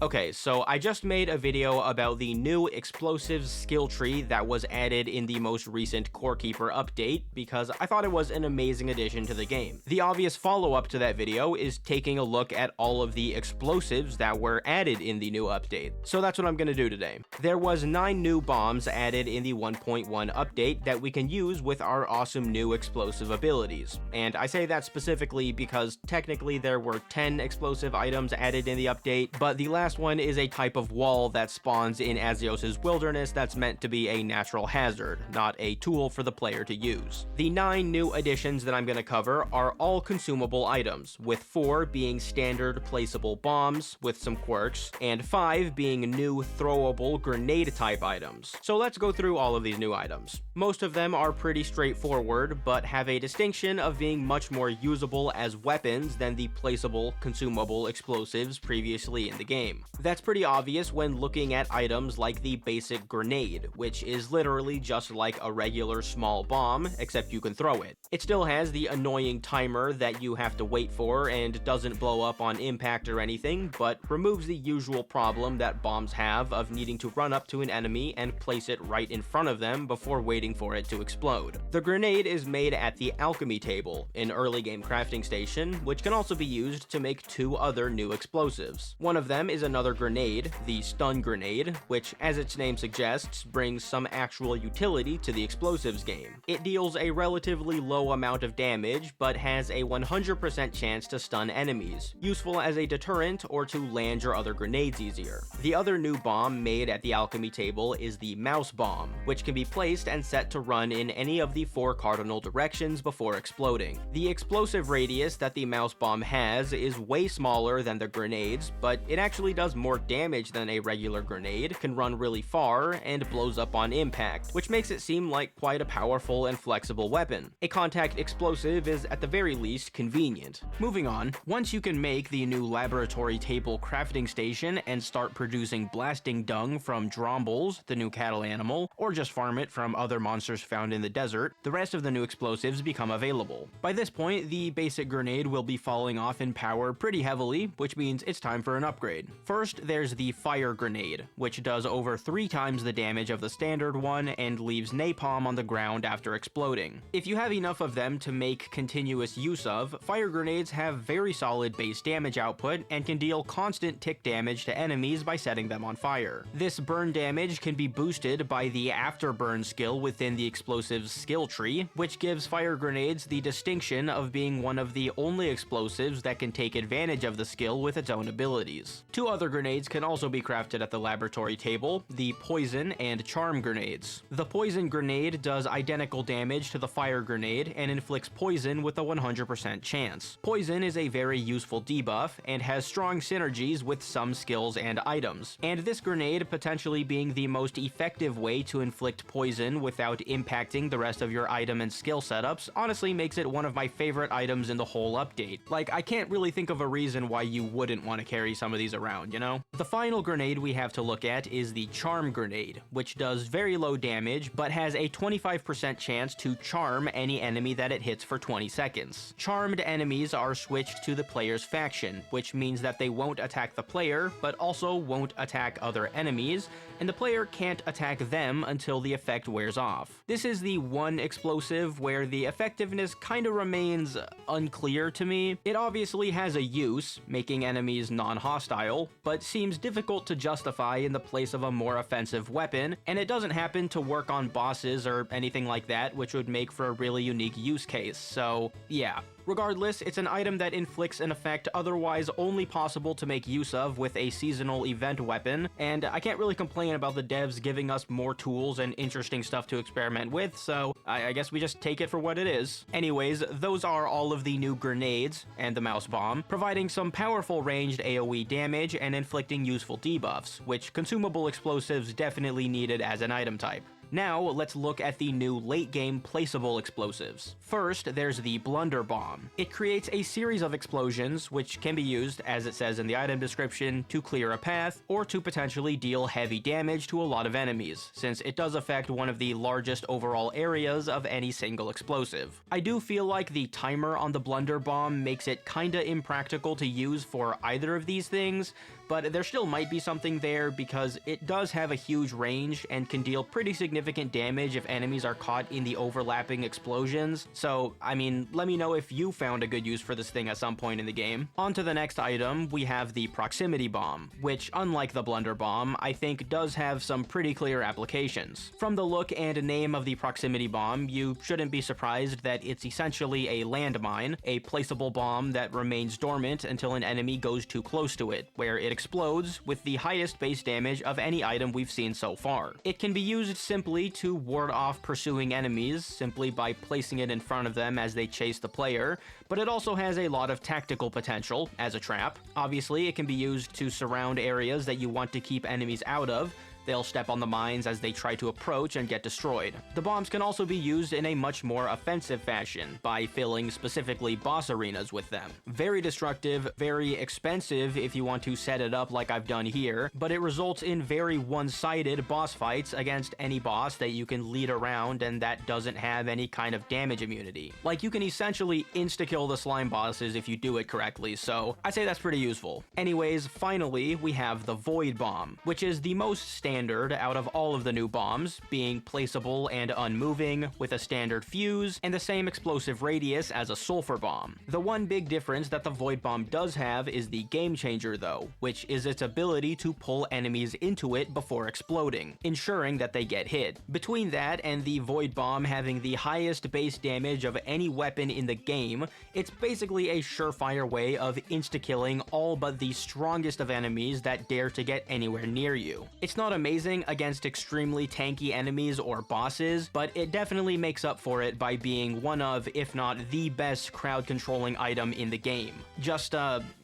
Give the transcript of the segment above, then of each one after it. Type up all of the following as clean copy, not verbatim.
Okay, so I just made a video about the new explosives skill tree that was added in the most recent Core Keeper update because I thought it was an amazing addition to the game. The obvious follow-up to that video is taking a look at all of the explosives that were added in the new update. So that's what I'm gonna do today. There was 9 new bombs added in the 1.1 update that we can use with our awesome new explosive abilities. And I say that specifically because technically there were 10 explosive items added in the update, but the last one is a type of wall that spawns in Azios's wilderness that's meant to be a natural hazard, not a tool for the player to use. The 9 new additions that I'm going to cover are all consumable items, with 4 being standard placeable bombs with some quirks, and 5 being new throwable grenade type items. So let's go through all of these new items. Most of them are pretty straightforward, but have a distinction of being much more usable as weapons than the placeable consumable explosives previously in the game. That's pretty obvious when looking at items like the basic grenade, which is literally just like a regular small bomb, except you can throw it. It still has the annoying timer that you have to wait for and doesn't blow up on impact or anything, but removes the usual problem that bombs have of needing to run up to an enemy and place it right in front of them before waiting for it to explode. The grenade is made at the alchemy table, an early game crafting station, which can also be used to make 2 other new explosives. One of them is another grenade, the stun grenade, which, as its name suggests, brings some actual utility to the explosives game. It deals a relatively low amount of damage, but has a 100% chance to stun enemies, useful as a deterrent or to land your other grenades easier. The other new bomb made at the alchemy table is the mouse bomb, which can be placed and set to run in any of the 4 cardinal directions before exploding. The explosive radius that the mouse bomb has is way smaller than the grenades, but it actually does more damage than a regular grenade, can run really far, and blows up on impact, which makes it seem like quite a powerful and flexible weapon. A contact explosive is at the very least convenient. Moving on, once you can make the new laboratory table crafting station and start producing blasting dung from Drombles, the new cattle animal, or just farm it from other monsters found in the desert, the rest of the new explosives become available. By this point, the basic grenade will be falling off in power pretty heavily, which means it's time for an upgrade. First, there's the fire grenade, which does over 3 times the damage of the standard one and leaves napalm on the ground after exploding. If you have enough of them to make continuous use of, fire grenades have very solid base damage output and can deal constant tick damage to enemies by setting them on fire. This burn damage can be boosted by the afterburn skill within the explosives skill tree, which gives fire grenades the distinction of being one of the only explosives that can take advantage of the skill with its own abilities. 2 other grenades can also be crafted at the laboratory table, the poison and charm grenades. The poison grenade does identical damage to the fire grenade and inflicts poison with a 100% chance. Poison is a very useful debuff and has strong synergies with some skills and items, and this grenade potentially being the most effective way to inflict poison without impacting the rest of your item and skill setups honestly makes it one of my favorite items in the whole update. Like, I can't really think of a reason why you wouldn't want to carry some of these around, you know? The final grenade we have to look at is the charm grenade, which does very low damage but has a 25% chance to charm any enemy that it hits for 20 seconds. Charmed enemies are switched to the player's faction, which means that they won't attack the player but also won't attack other enemies, and the player can't attack them until the effect wears off. This is the one explosive where the effectiveness kinda remains unclear to me. It obviously has a use, making enemies non-hostile, but seems difficult to justify in the place of a more offensive weapon, and it doesn't happen to work on bosses or anything like that, which would make for a really unique use case, so yeah. Regardless, it's an item that inflicts an effect otherwise only possible to make use of with a seasonal event weapon, and I can't really complain about the devs giving us more tools and interesting stuff to experiment with, so I guess we just take it for what it is. Anyways, those are all of the new grenades and the mouse bomb, providing some powerful ranged AoE damage and inflicting useful debuffs, which consumable explosives definitely needed as an item type. Now, let's look at the new late-game placeable explosives. First, there's the Blunder Bomb. It creates a series of explosions, which can be used, as it says in the item description, to clear a path, or to potentially deal heavy damage to a lot of enemies, since it does affect one of the largest overall areas of any single explosive. I do feel like the timer on the Blunder Bomb makes it kinda impractical to use for either of these things, but there still might be something there because it does have a huge range and can deal pretty significant damage if enemies are caught in the overlapping explosions. So, I mean, let me know if you found a good use for this thing at some point in the game. On to the next item, we have the proximity bomb, which, unlike the blunder bomb, I think does have some pretty clear applications. From the look and name of the proximity bomb, you shouldn't be surprised that it's essentially a landmine, a placeable bomb that remains dormant until an enemy goes too close to it, where it explodes with the highest base damage of any item we've seen so far. It can be used simply to ward off pursuing enemies, simply by placing it in front of them as they chase the player, but it also has a lot of tactical potential as a trap. Obviously, it can be used to surround areas that you want to keep enemies out of. They'll step on the mines as they try to approach and get destroyed. The bombs can also be used in a much more offensive fashion, by filling specifically boss arenas with them. Very destructive, very expensive if you want to set it up like I've done here, but it results in very one-sided boss fights against any boss that you can lead around and that doesn't have any kind of damage immunity. Like, you can essentially insta-kill the slime bosses if you do it correctly, so I'd say that's pretty useful. Anyways, finally, we have the Void Bomb, which is the most standard out of all of the new bombs, being placeable and unmoving, with a standard fuse, and the same explosive radius as a sulfur bomb. The one big difference that the Void Bomb does have is the game changer though, which is its ability to pull enemies into it before exploding, ensuring that they get hit. Between that and the Void Bomb having the highest base damage of any weapon in the game, it's basically a surefire way of insta-killing all but the strongest of enemies that dare to get anywhere near you. It's not amazing against extremely tanky enemies or bosses, but it definitely makes up for it by being one of, if not the best crowd controlling item in the game. Just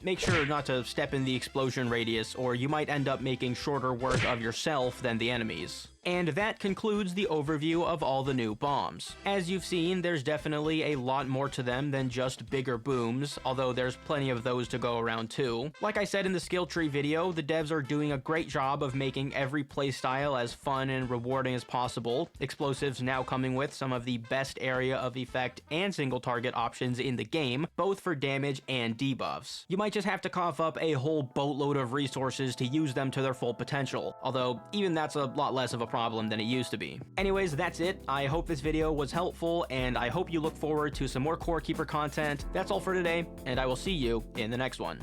make sure not to step in the explosion radius, or you might end up making shorter work of yourself than the enemies. And that concludes the overview of all the new bombs. As you've seen, there's definitely a lot more to them than just bigger booms, although there's plenty of those to go around too. Like I said in the skill tree video, the devs are doing a great job of making every playstyle as fun and rewarding as possible. Explosives now coming with some of the best area of effect and single target options in the game, both for damage and debuffs. You might just have to cough up a whole boatload of resources to use them to their full potential, although even that's a lot less of a problem than it used to be. Anyways, that's it. I hope this video was helpful, and I hope you look forward to some more Core Keeper content. That's all for today, and I will see you in the next one.